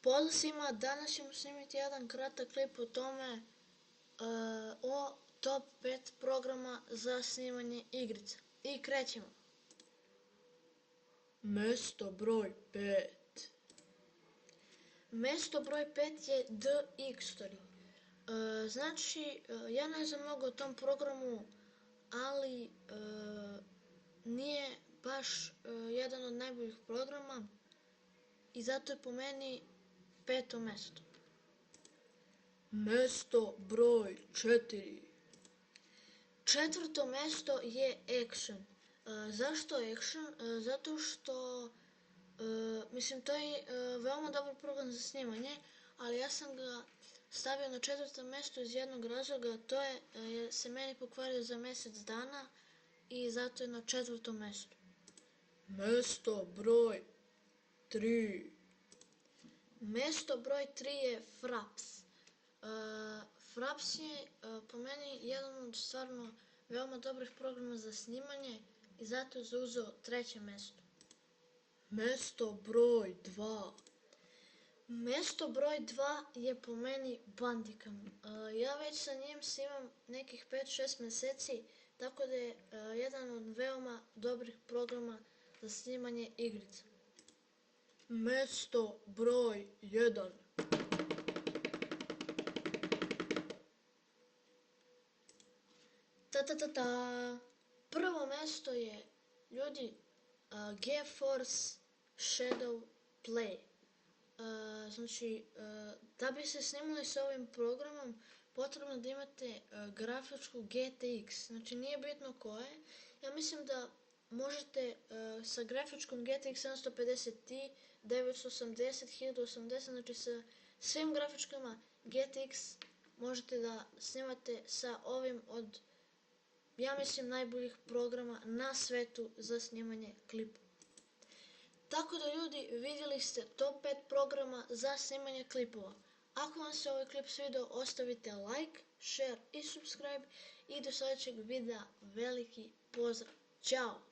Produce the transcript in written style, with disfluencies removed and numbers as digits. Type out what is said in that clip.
Pozdrav svima, danas ćemo snimiti jedan kratak klip o tome o top 5 programa za snimanje igrica. I krećemo. Mesto broj 5. Mesto broj 5 je DxTory. Znači, ja ne znam mnogo o tom programu, ali nije baš jedan od najboljih programa i zato je po meni 5. mesto. Mesto broj 4. 4. mesto je Action. Zašto Action? Zato što to je veoma dobar program za snimanje, ali ja sam ga stavio na 4. mesto iz jednog razloga, to je se meni pokvario za mjesec dana i zato je na 4. mestu. Mesto broj 3. Mesto broj 3 je Fraps. Fraps je po meni jedan od stvarno veoma dobrih programa za snimanje i zato je zauzeo 3. mesto. Mesto broj 2. Mesto broj 2 je po meni Bandicam. Ja već sa njim snimam nekih 5-6 mjeseci, tako da je jedan od veoma dobrih programa za snimanje igrica. Mesto broj 1. Prvo mesto je, ljudi, GeForce Shadow Play. Znači, da bi se snimali sa ovim programom, potrebno da imate grafičku GTX. Znači, nije bitno koje. Ja mislim da možete sa grafičkom GTX 750 Ti, 980, 1080, znači sa svim grafičkama GTX možete da snimate sa ovim od, ja mislim, najboljih programa na svetu za snimanje klipova. Tako da, ljudi, vidjeli ste top 5 programa za snimanje klipova. Ako vam se ovaj klip svidio, ostavite like, share i subscribe i do sljedećeg videa veliki pozdrav. Ćao!